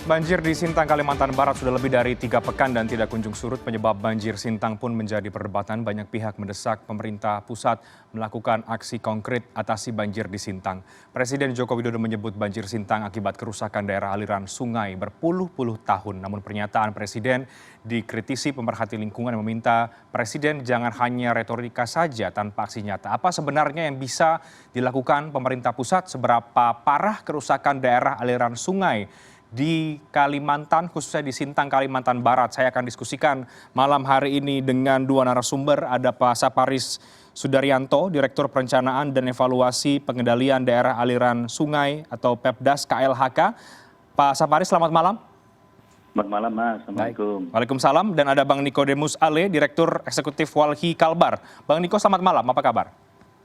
Banjir di Sintang, Kalimantan Barat sudah lebih dari 3 pekan dan tidak kunjung surut. Penyebab banjir Sintang pun menjadi perdebatan. Banyak pihak mendesak pemerintah pusat melakukan aksi konkret atasi banjir di Sintang. Presiden Joko Widodo menyebut banjir Sintang akibat kerusakan daerah aliran sungai berpuluh-puluh tahun. Namun pernyataan Presiden dikritisi pemerhati lingkungan yang meminta Presiden jangan hanya retorika saja tanpa aksi nyata. Apa sebenarnya yang bisa dilakukan pemerintah pusat? Seberapa parah kerusakan daerah aliran sungai di Kalimantan, khususnya di Sintang, Kalimantan Barat? Saya akan diskusikan malam hari ini dengan dua narasumber. Ada Pak Saparis Sudaryanto, Direktur Perencanaan dan Evaluasi Pengendalian Daerah Aliran Sungai atau Pepdas KLHK. Pak Saparis, selamat malam. Selamat malam, Mas. Assalamualaikum. Waalaikumsalam. Dan ada Bang Nikodemus Ale, Direktur Eksekutif Walhi Kalbar. Bang Niko, selamat malam. Apa kabar?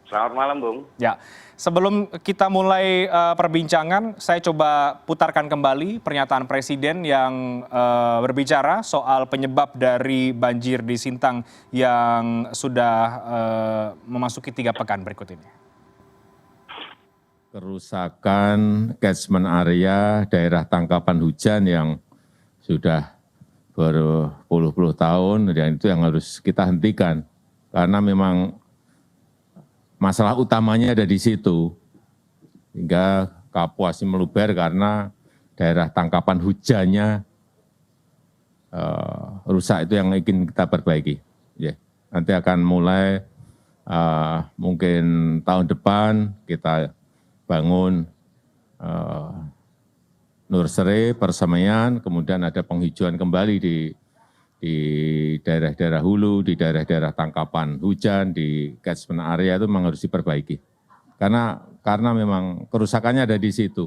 Selamat malam, Bung. Ya, sebelum kita mulai perbincangan, saya coba putarkan kembali pernyataan Presiden yang berbicara soal penyebab dari banjir di Sintang yang sudah memasuki 3 pekan berikut ini. Kerusakan catchment area daerah tangkapan hujan yang sudah berpuluh-puluh tahun, dan itu yang harus kita hentikan. Karena memang masalah utamanya ada di situ, hingga Kapuas meluber karena daerah tangkapan hujannya rusak. Itu yang ingin kita perbaiki. Nanti akan mulai mungkin tahun depan kita bangun nursery, persemaian, kemudian ada penghijauan kembali di daerah-daerah hulu, di daerah-daerah tangkapan hujan, di catchment area itu memang harus diperbaiki. Karena memang kerusakannya ada di situ.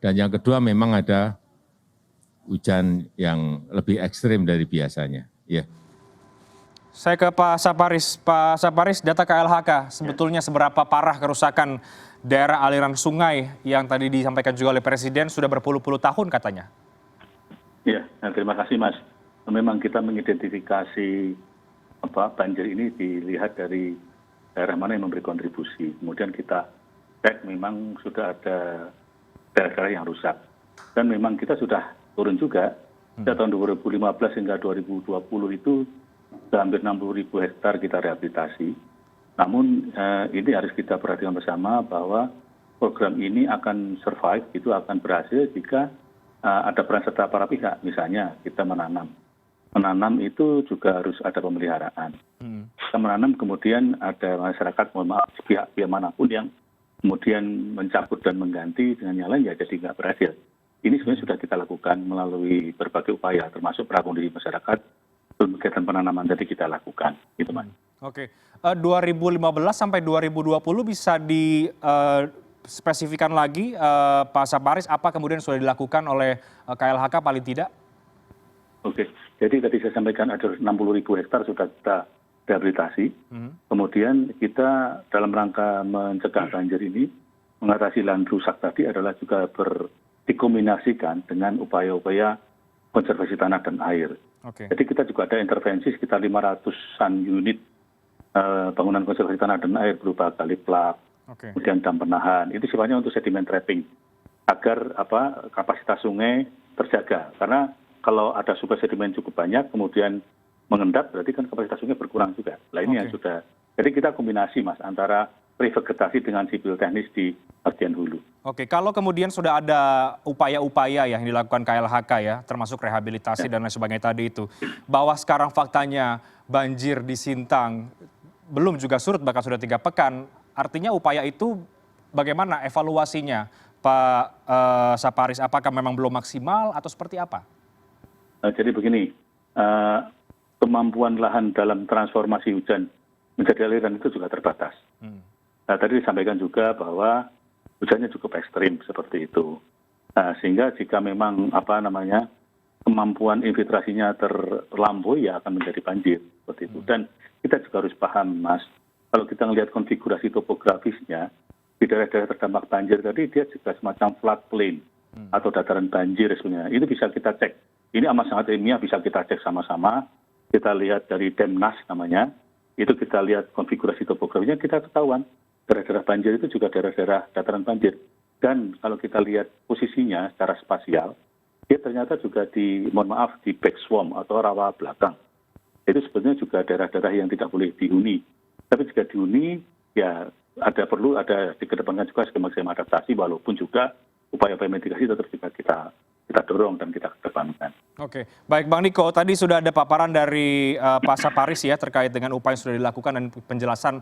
Dan yang kedua memang ada hujan yang lebih ekstrim dari biasanya. Saya ke Pak Saparis. Pak Saparis, data KLHK, sebetulnya seberapa parah kerusakan daerah aliran sungai yang tadi disampaikan juga oleh Presiden sudah berpuluh-puluh tahun katanya? Ya, terima kasih, Mas. Memang kita mengidentifikasi banjir ini dilihat dari daerah mana yang memberi kontribusi. Kemudian kita cek memang sudah ada daerah-daerah yang rusak. Dan memang kita sudah turun juga. Sejak tahun 2015 hingga 2020 itu sudah hampir 60.000 hektar kita rehabilitasi. Namun ini harus kita perhatikan bersama bahwa program ini akan survive, itu akan berhasil jika ada peran serta para pihak. Misalnya kita menanam itu juga harus ada pemeliharaan. Kita menanam kemudian ada masyarakat, mohon maaf, pihak manapun yang kemudian mencabut dan mengganti dengan yang lain, ya jadi nggak berhasil. Ini sebenarnya sudah kita lakukan melalui berbagai upaya, termasuk prakondisi masyarakat, kegiatan penanaman tadi kita lakukan. Gitu, Mas. Oke, 2015 sampai 2020 bisa dispesifikan lagi, Pak Saparis, apa kemudian sudah dilakukan oleh KLHK paling tidak? Oke, jadi tadi saya sampaikan ada 60.000 hektar sudah kita rehabilitasi. Kemudian kita dalam rangka mencegah banjir ini, mengatasi lahan rusak tadi adalah juga dikombinasikan dengan upaya-upaya konservasi tanah dan air. Jadi kita juga ada intervensi sekitar 500-an unit bangunan konservasi tanah dan air berupa kali plak, kemudian dam penahan. Itu sifatnya untuk sediment trapping agar kapasitas sungai terjaga. Karena kalau ada sumber sedimen cukup banyak, kemudian mengendap, berarti kan kapasitas sungai berkurang juga. Nah ini yang sudah. Jadi kita kombinasi, Mas, antara revegetasi dengan sipil teknis di bagian hulu. Oke, kalau kemudian sudah ada upaya-upaya yang dilakukan KLHK ya, termasuk rehabilitasi dan lain sebagainya tadi itu, bahwa sekarang faktanya banjir di Sintang belum juga surut, bahkan sudah 3 pekan, artinya upaya itu bagaimana evaluasinya, Pak Saparis? Apakah memang belum maksimal atau seperti apa? Jadi begini, kemampuan lahan dalam transformasi hujan menjadi aliran itu juga terbatas. Tadi disampaikan juga bahwa hujannya cukup ekstrim seperti itu. Sehingga jika memang kemampuan infiltrasinya terlampaui, ya akan menjadi banjir seperti itu. Dan kita juga harus paham, Mas, kalau kita melihat konfigurasi topografisnya di daerah-daerah terdampak banjir tadi, dia juga semacam floodplain atau dataran banjir sebenarnya. Itu bisa kita cek. Ini amat sangat ilmiah, bisa kita cek sama-sama. Kita lihat dari Demnas namanya, itu kita lihat konfigurasi topografinya, kita ketahuan daerah-daerah banjir itu juga daerah-daerah dataran banjir. Dan kalau kita lihat posisinya secara spasial, dia ternyata juga mohon maaf, di back swamp atau rawa belakang. Itu sebetulnya juga daerah-daerah yang tidak boleh dihuni. Tapi jika dihuni, ya perlu ada dikedepankan juga skema-skema adaptasi, walaupun juga upaya-upaya mitigasi tetap juga kita dorong dan kita kedepankan. Oke, baik Bang Niko, tadi sudah ada paparan dari Pak Saparis ya terkait dengan upaya yang sudah dilakukan dan penjelasan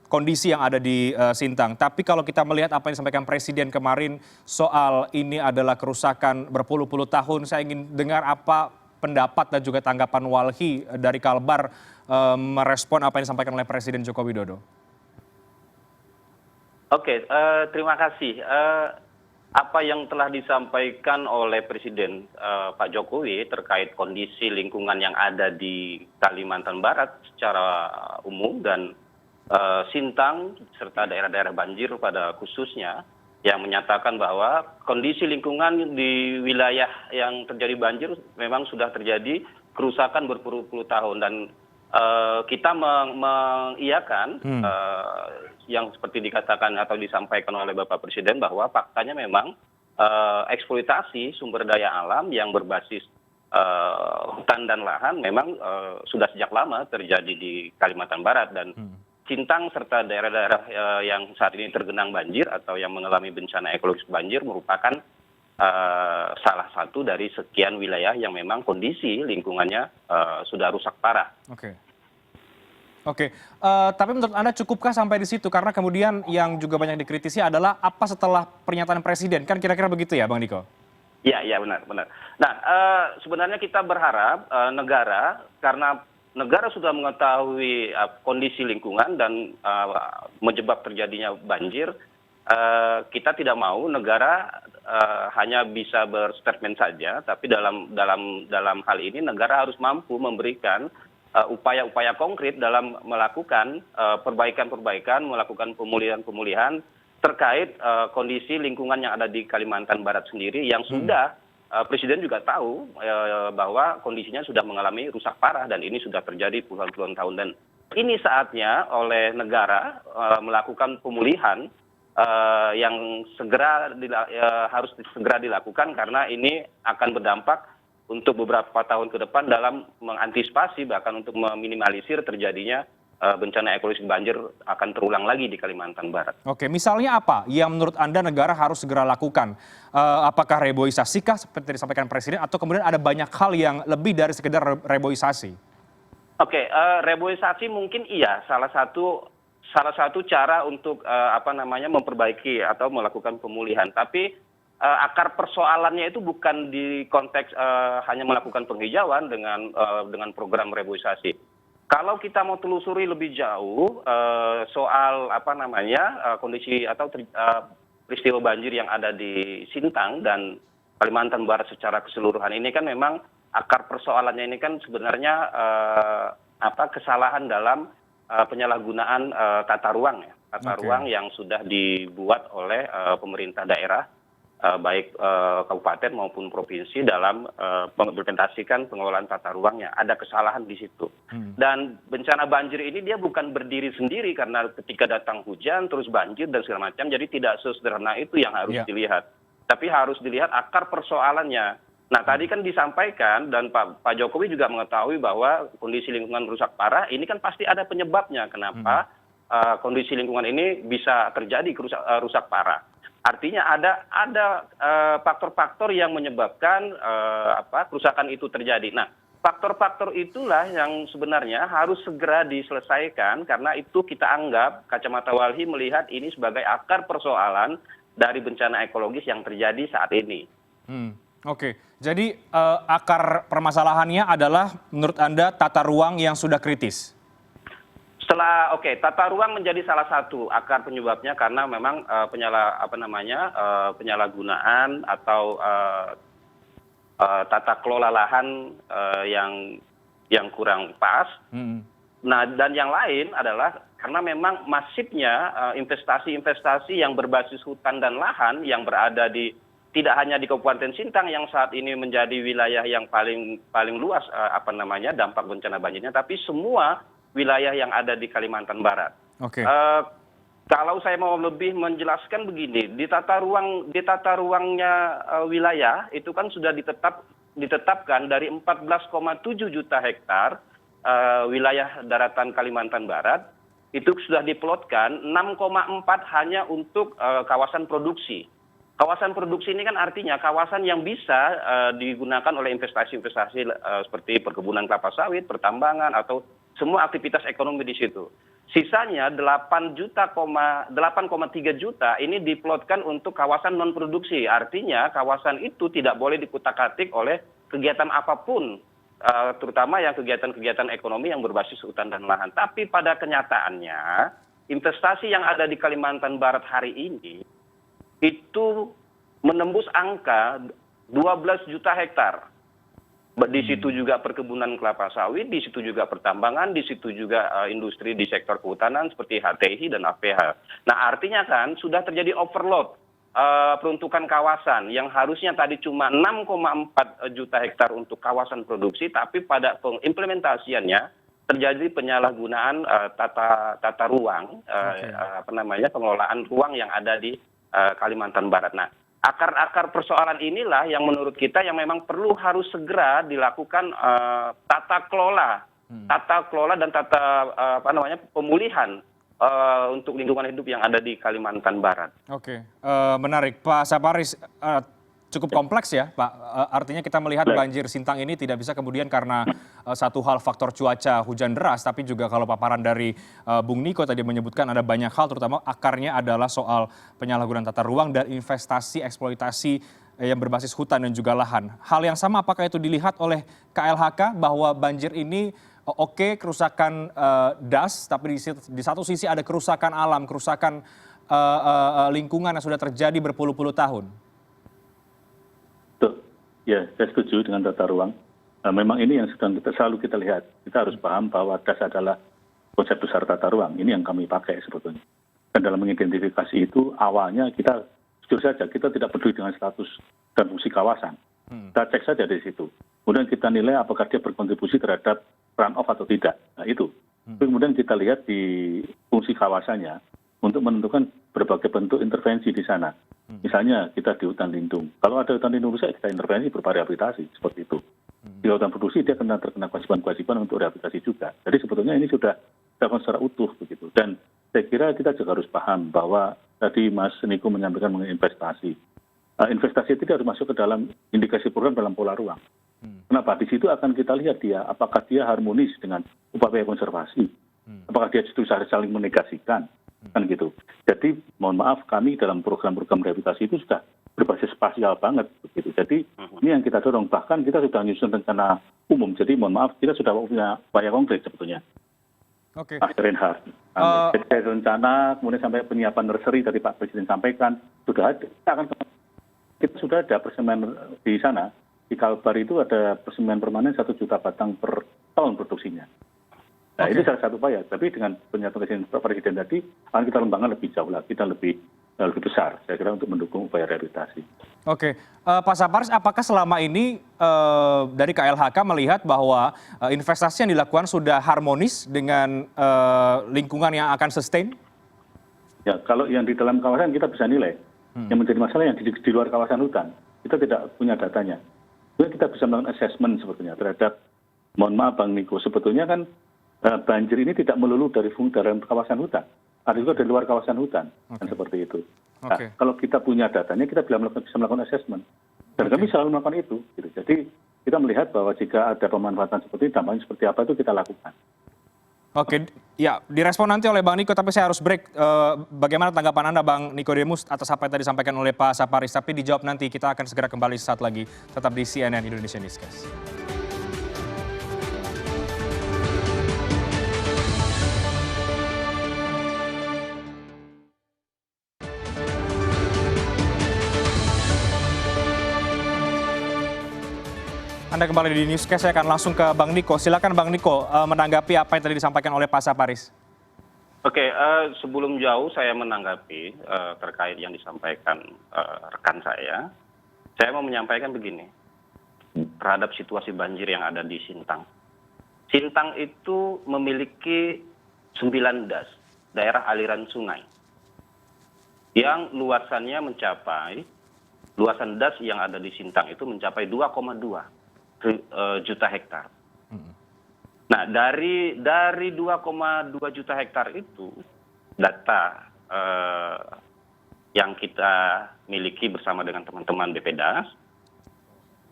kondisi yang ada di Sintang. Tapi kalau kita melihat apa yang disampaikan Presiden kemarin soal ini adalah kerusakan berpuluh-puluh tahun, saya ingin dengar apa pendapat dan juga tanggapan Walhi dari Kalbar merespon apa yang disampaikan oleh Presiden Joko Widodo. Oke, terima kasih. Apa yang telah disampaikan oleh Presiden Pak Jokowi terkait kondisi lingkungan yang ada di Kalimantan Barat secara umum dan Sintang serta daerah-daerah banjir pada khususnya, yang menyatakan bahwa kondisi lingkungan di wilayah yang terjadi banjir memang sudah terjadi kerusakan berpuluh-puluh tahun, dan kita mengiyakan yang seperti dikatakan atau disampaikan oleh Bapak Presiden bahwa faktanya memang eksploitasi sumber daya alam yang berbasis hutan dan lahan memang sudah sejak lama terjadi di Kalimantan Barat, dan Sintang serta daerah-daerah yang saat ini tergenang banjir atau yang mengalami bencana ekologis banjir merupakan salah satu dari sekian wilayah yang memang kondisi lingkungannya sudah rusak parah. Oke, tapi menurut Anda cukupkah sampai di situ? Karena kemudian yang juga banyak dikritisi adalah apa setelah pernyataan Presiden, kan kira-kira begitu ya Bang Niko? Iya, benar. Nah, sebenarnya kita berharap negara, karena negara sudah mengetahui kondisi lingkungan dan menyebab terjadinya banjir, kita tidak mau negara hanya bisa berstatement saja, tapi dalam hal ini negara harus mampu memberikan upaya-upaya konkret dalam melakukan perbaikan-perbaikan, melakukan pemulihan-pemulihan terkait kondisi lingkungan yang ada di Kalimantan Barat sendiri yang sudah Presiden juga tahu bahwa kondisinya sudah mengalami rusak parah dan ini sudah terjadi puluhan-puluhan tahun, dan ini saatnya oleh negara melakukan pemulihan yang harus segera dilakukan, karena ini akan berdampak untuk beberapa tahun ke depan dalam mengantisipasi bahkan untuk meminimalisir terjadinya bencana ekologis banjir akan terulang lagi di Kalimantan Barat. Oke, misalnya apa yang menurut Anda negara harus segera lakukan? Apakah reboisasi-kah seperti disampaikan Presiden, atau kemudian ada banyak hal yang lebih dari sekedar reboisasi? Oke, reboisasi mungkin iya salah satu cara untuk memperbaiki atau melakukan pemulihan. Tapi akar persoalannya itu bukan di konteks hanya melakukan penghijauan dengan program reboisasi. Kalau kita mau telusuri lebih jauh soal kondisi atau peristiwa banjir yang ada di Sintang dan Kalimantan Barat secara keseluruhan, ini kan memang akar persoalannya ini kan sebenarnya kesalahan dalam penyalahgunaan tata ruang ya, ruang yang sudah dibuat oleh pemerintah daerah baik kabupaten maupun provinsi dalam mengimplementasikan pengelolaan tata ruangnya. Ada kesalahan di situ. Dan bencana banjir ini dia bukan berdiri sendiri karena ketika datang hujan terus banjir dan segala macam. Jadi tidak sesederhana itu yang harus dilihat. Tapi harus dilihat akar persoalannya. Nah, tadi kan disampaikan dan Pak Jokowi juga mengetahui bahwa kondisi lingkungan rusak parah ini kan pasti ada penyebabnya. Kenapa kondisi lingkungan ini bisa terjadi rusak parah? Artinya ada faktor-faktor yang menyebabkan kerusakan itu terjadi. Nah, faktor-faktor itulah yang sebenarnya harus segera diselesaikan, karena itu kita anggap kacamata Walhi melihat ini sebagai akar persoalan dari bencana ekologis yang terjadi saat ini. Oke, jadi akar permasalahannya adalah menurut Anda tata ruang yang sudah kritis? Tata ruang menjadi salah satu akar penyebabnya, karena memang penyalahgunaan atau tata kelola lahan yang kurang pas. Nah, dan yang lain adalah karena memang masifnya investasi-investasi yang berbasis hutan dan lahan yang berada tidak hanya di Kabupaten Sintang yang saat ini menjadi wilayah yang paling luas dampak bencana banjirnya, tapi semua wilayah yang ada di Kalimantan Barat. Kalau saya mau lebih menjelaskan begini, di tata ruangnya wilayah itu kan sudah ditetapkan dari 14,7 juta hektar wilayah daratan Kalimantan Barat, itu sudah diplotkan 6,4 hanya untuk kawasan produksi. Kawasan produksi ini kan artinya kawasan yang bisa digunakan oleh investasi-investasi seperti perkebunan kelapa sawit, pertambangan, atau semua aktivitas ekonomi di situ. Sisanya 8,3 juta ini diplotkan untuk kawasan non-produksi. Artinya kawasan itu tidak boleh dikutak-atik oleh kegiatan apapun, terutama yang kegiatan-kegiatan ekonomi yang berbasis hutan dan lahan. Tapi pada kenyataannya, investasi yang ada di Kalimantan Barat hari ini itu menembus angka 12 juta hektar. Di situ juga perkebunan kelapa sawit, di situ juga pertambangan, di situ juga industri di sektor kehutanan seperti HTI dan APH. Nah, artinya kan sudah terjadi overload peruntukan kawasan yang harusnya tadi cuma 6,4 juta hektar untuk kawasan produksi, tapi pada pengimplementasiannya terjadi penyalahgunaan tata ruang, pengelolaan ruang yang ada di Kalimantan Barat. Nah, akar persoalan inilah yang menurut kita yang memang perlu harus segera dilakukan tata kelola dan pemulihan untuk lingkungan hidup yang ada di Kalimantan Barat. Oke, menarik. Pak Saparis, cukup kompleks ya, Pak. Artinya kita melihat banjir Sintang ini tidak bisa kemudian karena satu hal faktor cuaca hujan deras, tapi juga kalau paparan dari Bung Niko tadi menyebutkan ada banyak hal, terutama akarnya adalah soal penyalahgunaan tata ruang dan investasi eksploitasi yang berbasis hutan dan juga lahan. Hal yang sama apakah itu dilihat oleh KLHK bahwa banjir ini oke kerusakan das, tapi di satu sisi ada kerusakan alam, kerusakan lingkungan yang sudah terjadi berpuluh-puluh tahun? Ya, saya setuju dengan tata ruang. Memang ini yang selalu kita lihat. Kita harus paham bahwa das adalah konsep besar tata ruang. Ini yang kami pakai sebetulnya. Dan dalam mengidentifikasi itu, awalnya kita, jujur saja, kita tidak peduli dengan status dan fungsi kawasan. Kita cek saja dari situ. Kemudian kita nilai apakah dia berkontribusi terhadap run-off atau tidak. Nah, itu. Kemudian kita lihat di fungsi kawasannya untuk menentukan berbagai bentuk intervensi di sana. Misalnya kita di hutan lindung. Kalau ada hutan lindung rusak, kita intervensi berupa rehabilitasi, seperti itu. Di hutan produksi, dia terkena kewajiban-kewajiban untuk rehabilitasi juga. Jadi sebetulnya ini sudah dilakukan secara utuh begitu. Dan saya kira kita juga harus paham bahwa tadi Mas Niko menyampaikan mengenai investasi. Investasi itu harus masuk ke dalam indikasi program dalam pola ruang. Kenapa? Di situ akan kita lihat dia, apakah dia harmonis dengan upaya konservasi. Apakah dia justru saling menegasikan. Kan gitu. Jadi mohon maaf kami dalam program-program rehabilitasi itu sudah berbasis spasial banget begitu. Jadi ini yang kita dorong, bahkan kita sudah menyusun rencana umum. Jadi mohon maaf kita sudah punya upaya konkret sebetulnya. Oke. Mas Reinhardt. Jadi rencana kemudian sampai penyiapan nursery tadi Pak Presiden sampaikan sudah ada. Kita sudah ada persemen di sana. Di Kalbar itu ada persemen permanen 1 juta batang per tahun produksinya. Nah, ini salah satu upaya. Tapi dengan pernyataan Presiden tadi, akan kita kembangkan lebih jauh lagi, kita lebih besar, saya kira, untuk mendukung upaya rehabilitasi. Oke, Pak Saparis, apakah selama ini dari KLHK melihat bahwa investasi yang dilakukan sudah harmonis dengan lingkungan yang akan sustain? Ya, kalau yang di dalam kawasan kita bisa nilai. Yang menjadi masalah yang di luar kawasan hutan, kita tidak punya datanya. Kemudian kita bisa melakukan assessment sebetulnya terhadap, mohon maaf Bang Niko, sebetulnya kan banjir ini tidak melulu dari kawasan hutan, ada juga dari luar kawasan hutan, kan seperti itu. Nah, kalau kita punya datanya, kita bisa melakukan assessment, dan kami selalu melakukan itu. Gitu. Jadi kita melihat bahwa jika ada pemanfaatan seperti ini, dampaknya seperti apa itu kita lakukan. Oke, ya direspon nanti oleh Bang Niko, tapi saya harus break. Bagaimana tanggapan Anda, Bang Nikodemus, atas apa yang tadi disampaikan oleh Pak Saparis? Tapi dijawab nanti, kita akan segera kembali saat lagi. Tetap di CNN Indonesia Newscast. Anda kembali di Newscast, saya akan langsung ke Bang Niko. Silakan Bang Niko menanggapi apa yang tadi disampaikan oleh Pak Saparis. Oke, sebelum jauh saya menanggapi terkait yang disampaikan rekan saya mau menyampaikan begini terhadap situasi banjir yang ada di Sintang. Sintang itu memiliki 9 das, daerah aliran sungai. yang luasannya luasan das yang ada di Sintang itu mencapai 2,2 juta hektar. Nah, dari 2,2 juta hektar itu, data yang kita miliki bersama dengan teman-teman BPDAS,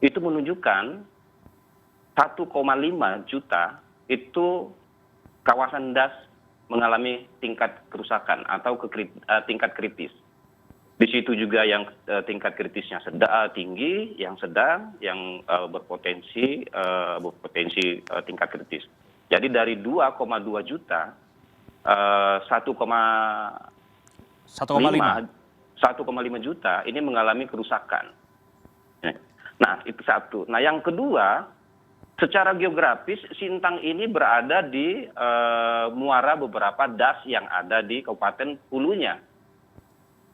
itu menunjukkan 1,5 juta itu kawasan das mengalami tingkat kerusakan atau tingkat kritis. Di situ juga yang tingkat kritisnya tinggi, yang sedang, yang berpotensi tingkat kritis. Jadi dari 2,2 juta, 1,5 juta ini mengalami kerusakan. Nah, itu satu. Nah, yang kedua, secara geografis Sintang ini berada di muara beberapa das yang ada di Kabupaten Hulunya.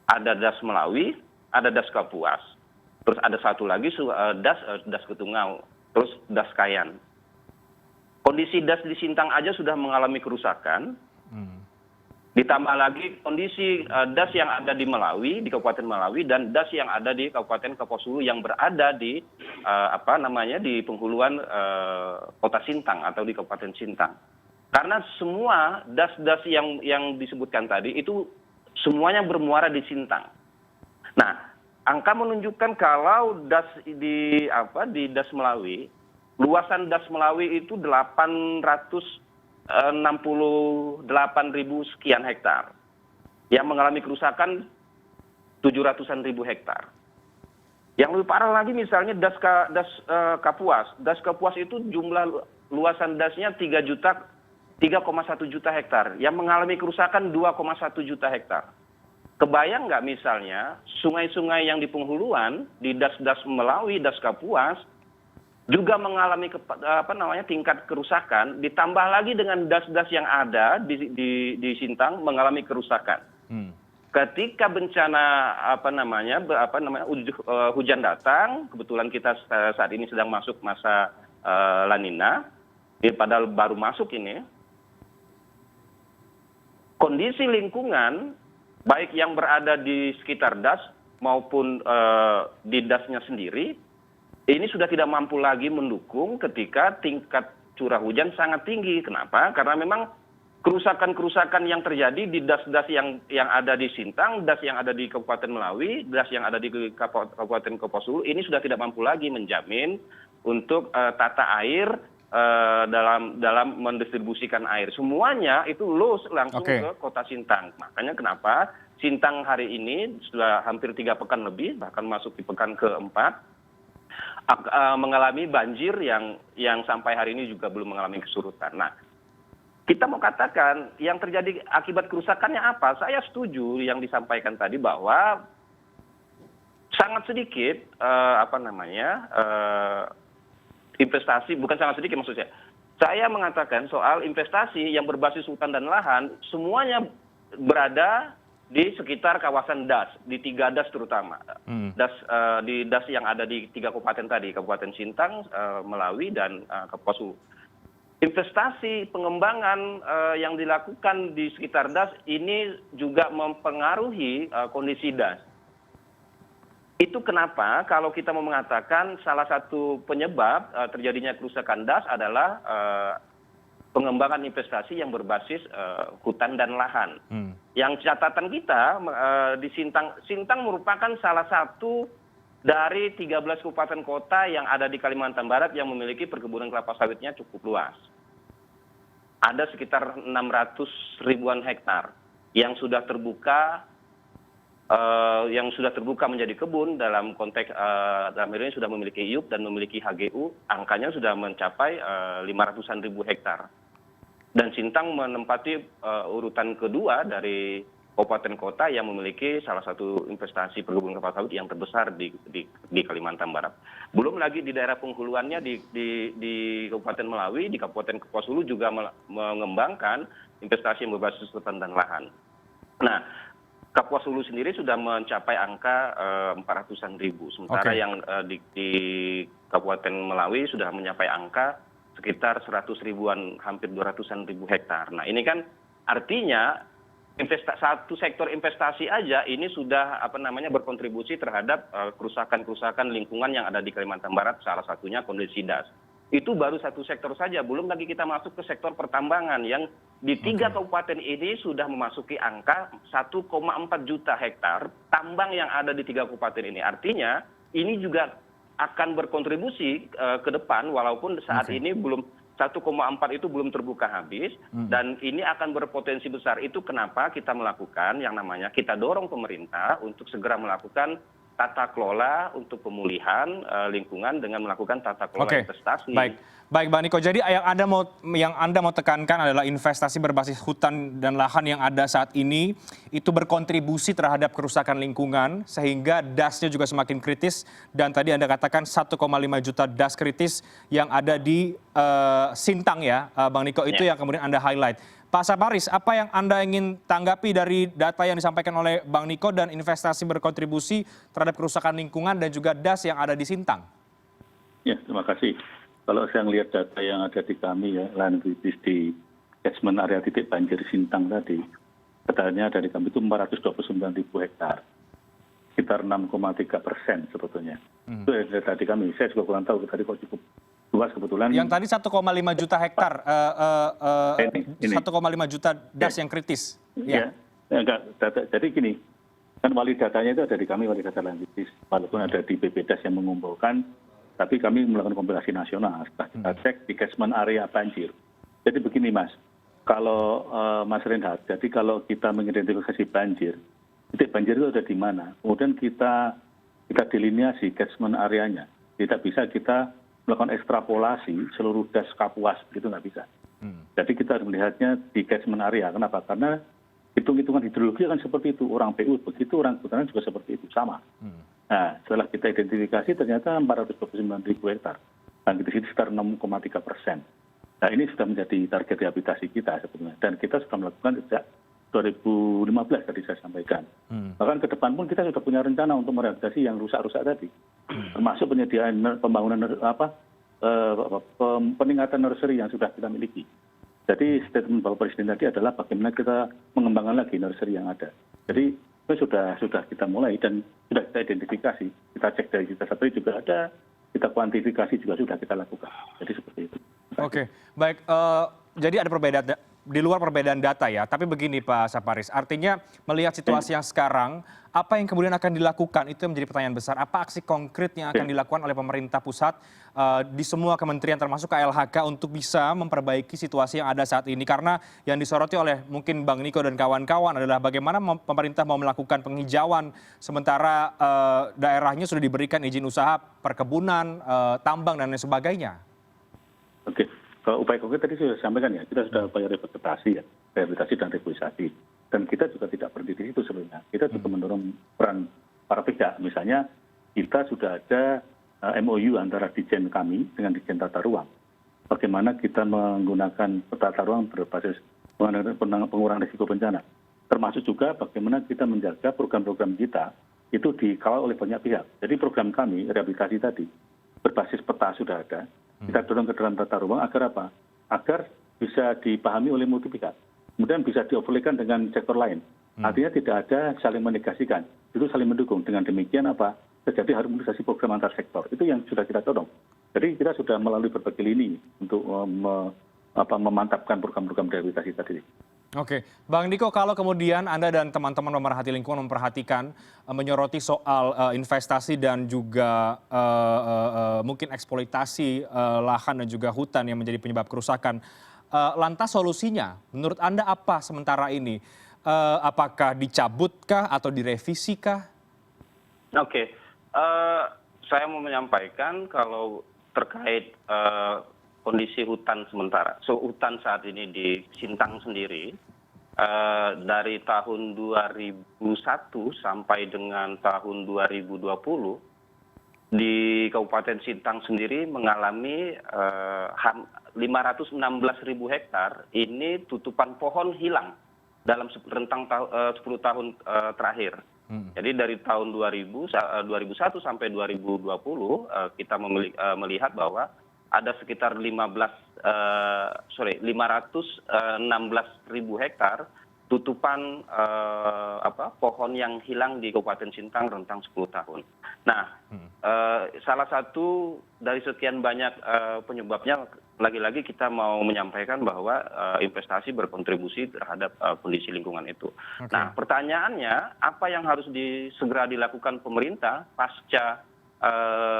Ada das Melawi, ada das Kapuas, terus ada satu lagi das Ketungau, terus das Kayan. Kondisi das di Sintang aja sudah mengalami kerusakan. Ditambah lagi kondisi das yang ada di Melawi, di Kabupaten Melawi, dan das yang ada di Kabupaten Kapuasulu yang berada di di penghuluan Kota Sintang atau di Kabupaten Sintang. Karena semua das-das yang disebutkan tadi itu semuanya bermuara di Sintang. Nah, angka menunjukkan kalau das di das Melawi, luasan das Melawi itu 868.000 sekian hektar, yang mengalami kerusakan 700-an ribu hektar. Yang lebih parah lagi misalnya das Kapuas. Das Kapuas itu jumlah luasan dasnya 3,1 juta hektar, yang mengalami kerusakan 2,1 juta hektar. Kebayang nggak misalnya sungai-sungai yang di penghuluan, di das-das Melawi, das Kapuas, juga mengalami tingkat kerusakan, ditambah lagi dengan das-das yang ada di Sintang mengalami kerusakan. Ketika bencana hujan datang, kebetulan kita saat ini sedang masuk masa La Nina, padahal baru masuk ini, kondisi lingkungan baik yang berada di sekitar das maupun di dasnya sendiri ini sudah tidak mampu lagi mendukung ketika tingkat curah hujan sangat tinggi. Kenapa? Karena memang kerusakan-kerusakan yang terjadi di das-das yang ada di Sintang, das yang ada di Kabupaten Melawi, das yang ada di Kabupaten Kapuasulu ini sudah tidak mampu lagi menjamin untuk tata air dalam mendistribusikan air. Semuanya itu langsung ke Kota Sintang. Makanya kenapa Sintang hari ini sudah hampir 3 pekan lebih, bahkan masuk di pekan keempat, mengalami banjir yang sampai hari ini juga belum mengalami kesurutan. Nah, kita mau katakan yang terjadi akibat kerusakannya apa? Saya setuju yang disampaikan tadi bahwa sangat sedikit investasi, bukan sangat sedikit maksudnya. Saya mengatakan soal investasi yang berbasis hutan dan lahan, semuanya berada di sekitar kawasan das, di 3 das terutama. Di das yang ada di 3 kabupaten tadi, Kabupaten Sintang, Melawi, dan Kapuasulu. Investasi pengembangan yang dilakukan di sekitar das ini juga mempengaruhi kondisi das. Itu kenapa kalau kita mau mengatakan salah satu penyebab terjadinya kerusakan das adalah pengembangan investasi yang berbasis hutan dan lahan. Yang catatan kita di Sintang merupakan salah satu dari 13 kabupaten kota yang ada di Kalimantan Barat yang memiliki perkebunan kelapa sawitnya cukup luas. Ada sekitar 600 ribuan hektar yang sudah terbuka menjadi kebun dalam konteks dalam ini sudah memiliki IUP dan memiliki HGU, angkanya sudah mencapai 500-an ribu hektar. Dan Sintang menempati urutan kedua dari kabupaten kota yang memiliki salah satu investasi perkebunan kelapa sawit yang terbesar di Kalimantan Barat. Belum lagi di daerah penghuluannya di Kabupaten Melawi, di Kabupaten Kapuasulu juga mengembangkan investasi yang berbasis hutan dan lahan. Nah, Kapuasulu sendiri sudah mencapai angka 400-an ribu, sementara yang di Kabupaten Melawi sudah mencapai angka sekitar 100 ribuan, hampir 200-an ribu hektar. Nah, ini kan artinya satu sektor investasi aja ini sudah berkontribusi terhadap kerusakan-kerusakan lingkungan yang ada di Kalimantan Barat, salah satunya kondisi das. Itu baru satu sektor saja, belum lagi kita masuk ke sektor pertambangan yang di 3 kabupaten ini sudah memasuki angka 1,4 juta hektar tambang yang ada di 3 kabupaten ini. Artinya ini juga akan berkontribusi ke depan walaupun saat ini belum 1,4 itu belum terbuka habis dan ini akan berpotensi besar. Itu kenapa kita melakukan yang namanya kita dorong pemerintah untuk segera melakukan tata kelola untuk pemulihan lingkungan dengan melakukan tata kelola investasi. Baik, Bang Niko. Jadi yang Anda mau tekankan adalah investasi berbasis hutan dan lahan yang ada saat ini itu berkontribusi terhadap kerusakan lingkungan sehingga dasnya juga semakin kritis dan tadi Anda katakan 1,5 juta das kritis yang ada di Sintang ya, Bang Niko. Itu yang kemudian Anda highlight. Pak Saparis, apa yang Anda ingin tanggapi dari data yang disampaikan oleh Bang Niko dan investasi berkontribusi terhadap kerusakan lingkungan dan juga das yang ada di Sintang? Ya, terima kasih. Kalau saya melihat data yang ada di kami ya, land kritis di catchment area titik banjir Sintang tadi, katanya dari kami itu 429.000 hektar, sekitar 6,3% sebetulnya. Itu data di kami. Saya juga kurang tahu tadi kok cukup luas kebetulan. Yang tadi 1,5 juta hektar, 1,5 juta das yang kritis. Ya, enggak. Jadi gini, kan wali datanya itu ada di kami, wali data land kritis. Walaupun ada di BPDAS yang mengumpulkan, tapi kami melakukan kompilasi nasional. Setelah kita cek di catchment area banjir. Jadi begini Mas, kalau Mas Reinhardt, jadi kalau kita mengidentifikasi banjir, titik banjir itu ada di mana? Kemudian kita delineasi catchment areanya. Tidak bisa kita melakukan ekstrapolasi seluruh das Kapuas, begitu nggak bisa. Jadi kita harus melihatnya di catchment area. Kenapa? Karena hitung-hitungan hidrologi kan seperti itu. Orang PU begitu, orang kehutanan juga seperti itu, sama. Nah, setelah kita identifikasi ternyata 429.000 hektar. Dan di situ sekitar 6,3%. Nah, ini sudah menjadi target rehabilitasi kita sebetulnya. Dan kita sudah melakukan sejak 2015 tadi saya sampaikan. Bahkan ke depan pun kita sudah punya rencana untuk merehabilitasi yang rusak-rusak tadi. Termasuk penyediaan pembangunan peningkatan nursery yang sudah kita miliki. Jadi statement Bapak Presiden tadi adalah bagaimana kita mengembangkan lagi nursery yang ada. Jadi itu sudah kita mulai dan sudah kita identifikasi. Kita cek dari kita satu juga ada, kita kuantifikasi juga sudah kita lakukan. Jadi seperti itu. Oke, baik. Jadi ada perbedaan di luar perbedaan data ya. Tapi begini Pak Saparis, artinya melihat situasi yang sekarang, apa yang kemudian akan dilakukan itu yang menjadi pertanyaan besar. Apa aksi konkret yang akan dilakukan oleh pemerintah pusat di semua kementerian termasuk KLHK untuk bisa memperbaiki situasi yang ada saat ini? Karena yang disoroti oleh mungkin Bang Niko dan kawan-kawan adalah bagaimana pemerintah mau melakukan penghijauan sementara daerahnya sudah diberikan izin usaha perkebunan, tambang dan lain sebagainya. Oke. Kalau upaya konkret tadi sudah disampaikan ya, kita sudah upaya rehabilitasi dan reboisasi. Dan kita juga tidak berhenti di situ sebenarnya. Kita juga mendorong peran para pihak. Misalnya kita sudah ada MOU antara Dijen kami dengan Dijen Tata Ruang. Bagaimana kita menggunakan tata ruang berbasis pengurangan risiko bencana. Termasuk juga bagaimana kita menjaga program-program kita itu dikawal oleh banyak pihak. Jadi program kami, rehabilitasi tadi, berbasis peta sudah ada. Kita dorong ke dalam tata ruang agar apa? Agar bisa dipahami oleh multi pihak. Kemudian bisa dioverlaykan dengan sektor lain. Artinya tidak ada saling menegasikan. Itu saling mendukung. Dengan demikian apa? Terjadi harmonisasi program antar sektor. Itu yang sudah kita dorong. Jadi kita sudah melalui berbagai lini untuk memantapkan program-program rehabilitasi tadi. Oke, Bang Niko, kalau kemudian Anda dan teman-teman pemerhati lingkungan memperhatikan, menyoroti soal investasi dan juga mungkin eksploitasi lahan dan juga hutan yang menjadi penyebab kerusakan, lantas solusinya menurut Anda apa sementara ini? Apakah dicabutkah atau direvisikah? Oke, saya mau menyampaikan kalau terkait kondisi hutan sementara. Hutan saat ini di Sintang sendiri dari tahun 2001 sampai dengan tahun 2020 di Kabupaten Sintang sendiri mengalami 516.000 hektar ini tutupan pohon hilang dalam rentang 10 tahun terakhir. Jadi dari tahun 2001 sampai 2020 kita melihat bahwa ada sekitar 516.000 hektar tutupan pohon yang hilang di Kabupaten Sintang rentang 10 tahun. Nah, salah satu dari sekian banyak penyebabnya, lagi-lagi kita mau menyampaikan bahwa investasi berkontribusi terhadap kondisi lingkungan itu. Oke. Nah, pertanyaannya, apa yang harus segera dilakukan pemerintah pasca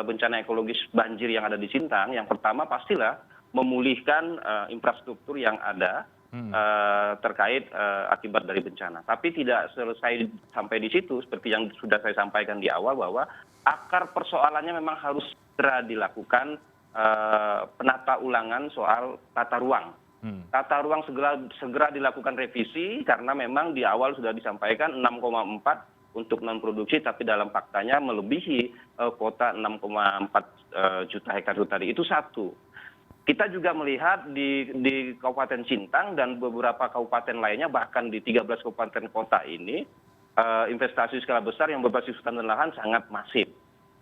bencana ekologis banjir yang ada di Sintang? Yang pertama pastilah memulihkan infrastruktur yang ada terkait akibat dari bencana. Tapi tidak selesai sampai di situ, seperti yang sudah saya sampaikan di awal, bahwa akar persoalannya memang harus segera dilakukan penata ulangan soal tata ruang. Tata ruang segera dilakukan revisi, karena memang di awal sudah disampaikan 6,4 untuk non produksi, tapi dalam faktanya melebihi kuota 6,4 juta hektar itu tadi. Itu satu. Kita juga melihat di Kabupaten Sintang dan beberapa kabupaten lainnya, bahkan di 13 kabupaten kota ini, investasi skala besar yang berbasis hutan dan lahan sangat masif.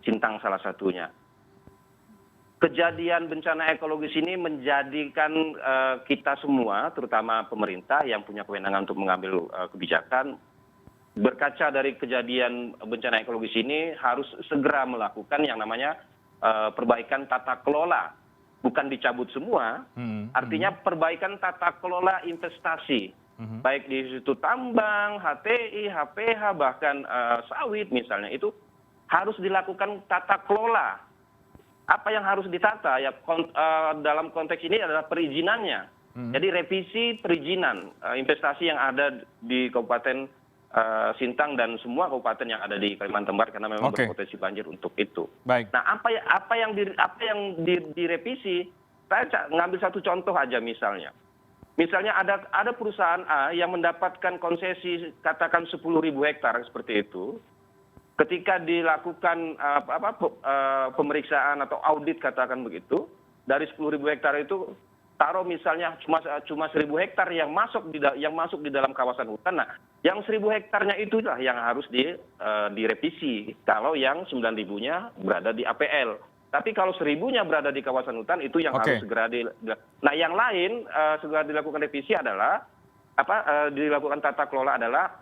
Sintang salah satunya. Kejadian bencana ekologis ini menjadikan kita semua, terutama pemerintah yang punya kewenangan untuk mengambil kebijakan, berkaca dari kejadian bencana ekologis ini harus segera melakukan yang namanya perbaikan tata kelola. Bukan dicabut semua, artinya perbaikan tata kelola investasi, baik di situ tambang, HTI, HPH, bahkan sawit misalnya, itu harus dilakukan tata kelola. Apa yang harus ditata? Ya, dalam konteks ini adalah perizinannya. Jadi revisi perizinan investasi yang ada di Kabupaten Sintang dan semua kabupaten yang ada di Kalimantan Barat, karena memang berpotensi banjir untuk itu. Baik. Nah, apa yang direvisi? Saya ngambil satu contoh aja misalnya. Misalnya ada perusahaan A yang mendapatkan konsesi katakan 10.000 hektar seperti itu. Ketika dilakukan pemeriksaan atau audit katakan begitu, dari 10.000 hektar itu taruh misalnya cuma 1.000 hektar yang masuk di dalam kawasan hutan. Nah, yang 1.000 hektarnya itulah yang harus direvisi. Kalau yang 9.000-nya berada di APL. Tapi kalau 1.000-nya berada di kawasan hutan, itu yang harus segera Nah, yang lain segera dilakukan revisi adalah dilakukan tata kelola adalah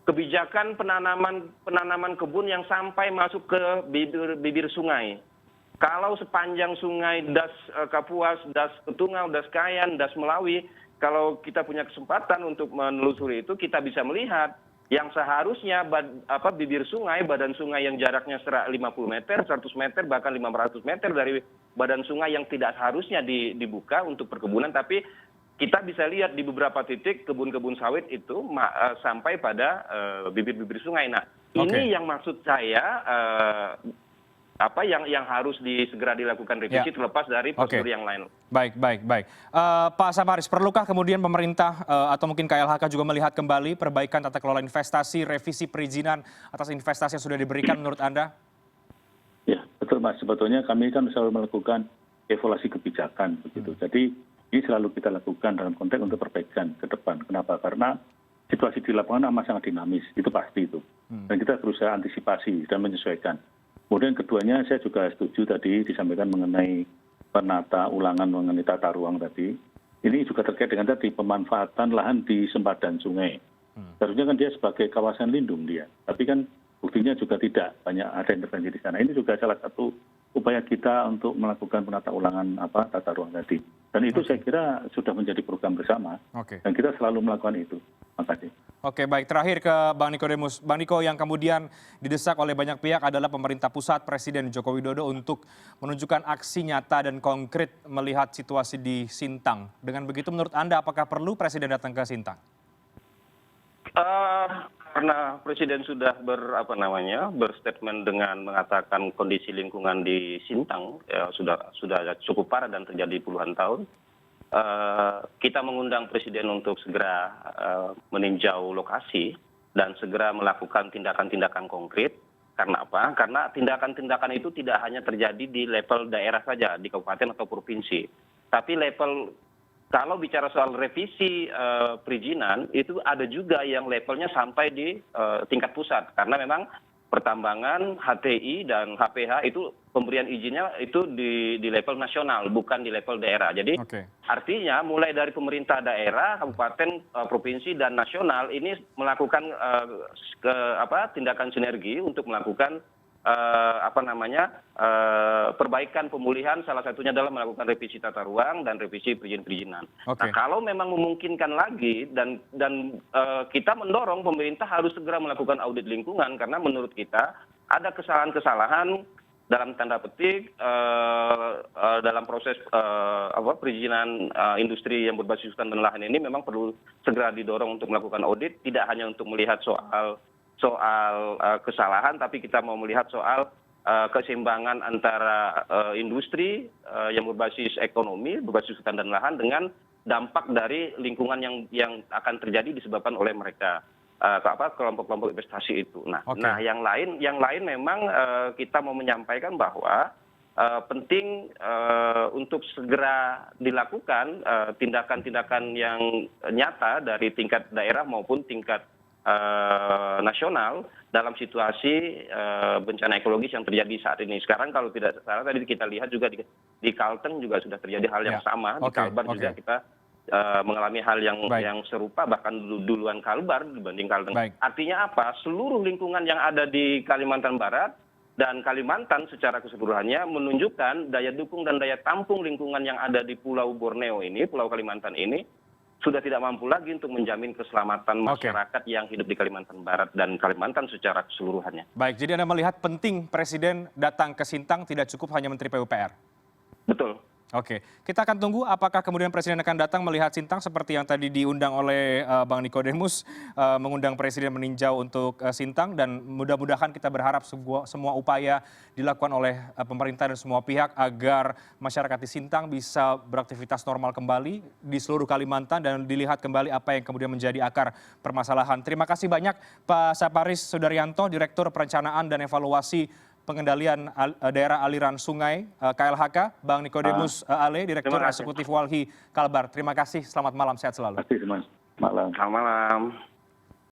kebijakan penanaman kebun yang sampai masuk ke bibir sungai. Kalau sepanjang sungai Das Kapuas, Das Ketungau, Das Kayan, Das Melawi, kalau kita punya kesempatan untuk menelusuri itu, kita bisa melihat yang seharusnya bibir sungai, badan sungai yang jaraknya 50 meter, 100 meter, bahkan 500 meter dari badan sungai yang tidak seharusnya dibuka untuk perkebunan, tapi kita bisa lihat di beberapa titik kebun-kebun sawit itu sampai pada bibir-bibir sungai. Nah, ini yang maksud saya yang harus segera dilakukan revisi terlepas dari prosedur yang lain. Baik. Pak Samaris, perlukah kemudian pemerintah atau mungkin KLHK juga melihat kembali perbaikan tata kelola investasi, revisi perizinan atas investasi yang sudah diberikan menurut Anda? Ya, betul Mas. Sebetulnya kami kan selalu melakukan evaluasi kebijakan begitu. Jadi ini selalu kita lakukan dalam konteks untuk perbaikan ke depan. Kenapa? Karena situasi di lapangan amat sangat dinamis, itu pasti itu. Dan kita berusaha antisipasi dan menyesuaikan. Kemudian keduanya saya juga setuju tadi disampaikan mengenai penata ulangan mengenai tata ruang tadi. Ini juga terkait dengan tadi pemanfaatan lahan di sempadan sungai. Seharusnya kan dia sebagai kawasan lindung dia, tapi kan buktinya juga tidak banyak ada intervensi di sana. Ini juga salah satu upaya kita untuk melakukan penata ulangan tata ruang tadi. Dan itu saya kira sudah menjadi program bersama. Dan kita selalu melakukan itu. Terima kasih. Oke, baik. Terakhir ke Bang Nikodemus. Bang Niko, yang kemudian didesak oleh banyak pihak adalah pemerintah pusat, Presiden Joko Widodo untuk menunjukkan aksi nyata dan konkret melihat situasi di Sintang. Dengan begitu menurut Anda apakah perlu Presiden datang ke Sintang? Karena Presiden sudah berstatement dengan mengatakan kondisi lingkungan di Sintang sudah cukup parah dan terjadi puluhan tahun. Kita mengundang Presiden untuk segera meninjau lokasi dan segera melakukan tindakan-tindakan konkret. Karena apa? Karena tindakan-tindakan itu tidak hanya terjadi di level daerah saja, di kabupaten atau provinsi. Tapi kalau bicara soal revisi perizinan, itu ada juga yang levelnya sampai di tingkat pusat. Karena memang pertambangan, HTI, dan HPH itu pemberian izinnya itu di level nasional, bukan di level daerah. Jadi artinya mulai dari pemerintah daerah, kabupaten, provinsi, dan nasional ini melakukan tindakan sinergi untuk melakukan perbaikan pemulihan, salah satunya adalah melakukan revisi tata ruang dan revisi perizinan. Nah, kalau memang memungkinkan lagi dan kita mendorong pemerintah harus segera melakukan audit lingkungan, karena menurut kita ada kesalahan-kesalahan dalam tanda petik dalam proses perizinan industri yang berbasis hutan dan lahan ini memang perlu segera didorong untuk melakukan audit, tidak hanya untuk melihat soal kesalahan, tapi kita mau melihat soal keseimbangan antara industri yang berbasis ekonomi, berbasis hutan dan lahan dengan dampak dari lingkungan yang akan terjadi disebabkan oleh mereka kelompok-kelompok investasi itu. Nah, yang lain memang kita mau menyampaikan bahwa penting untuk segera dilakukan tindakan-tindakan yang nyata dari tingkat daerah maupun tingkat nasional dalam situasi bencana ekologis yang terjadi saat ini. Sekarang kalau tidak salah tadi kita lihat juga di Kalteng juga sudah terjadi hal yang sama. Di Kalbar juga kita mengalami hal yang serupa, bahkan duluan Kalbar dibanding Kalteng. Artinya apa? Seluruh lingkungan yang ada di Kalimantan Barat dan Kalimantan secara keseluruhannya menunjukkan daya dukung dan daya tampung lingkungan yang ada di Pulau Borneo ini, Pulau Kalimantan ini, sudah tidak mampu lagi untuk menjamin keselamatan masyarakat yang hidup di Kalimantan Barat dan Kalimantan secara keseluruhannya. Baik, jadi Anda melihat penting Presiden datang ke Sintang, tidak cukup hanya Menteri PUPR? Betul. Oke, kita akan tunggu apakah kemudian Presiden akan datang melihat Sintang seperti yang tadi diundang oleh Bang Nikodemus, mengundang Presiden meninjau untuk Sintang, dan mudah-mudahan kita berharap semua upaya dilakukan oleh pemerintah dan semua pihak agar masyarakat di Sintang bisa beraktivitas normal kembali di seluruh Kalimantan dan dilihat kembali apa yang kemudian menjadi akar permasalahan. Terima kasih banyak Pak Saparis Sudaryanto, Direktur Perencanaan dan Evaluasi Pengendalian Daerah Aliran Sungai KLHK, Bang Nikodemus Ale, Direktur Eksekutif Walhi Kalbar. Terima kasih, selamat malam, sehat selalu. Terima kasih, Mas. Malam. Selamat malam.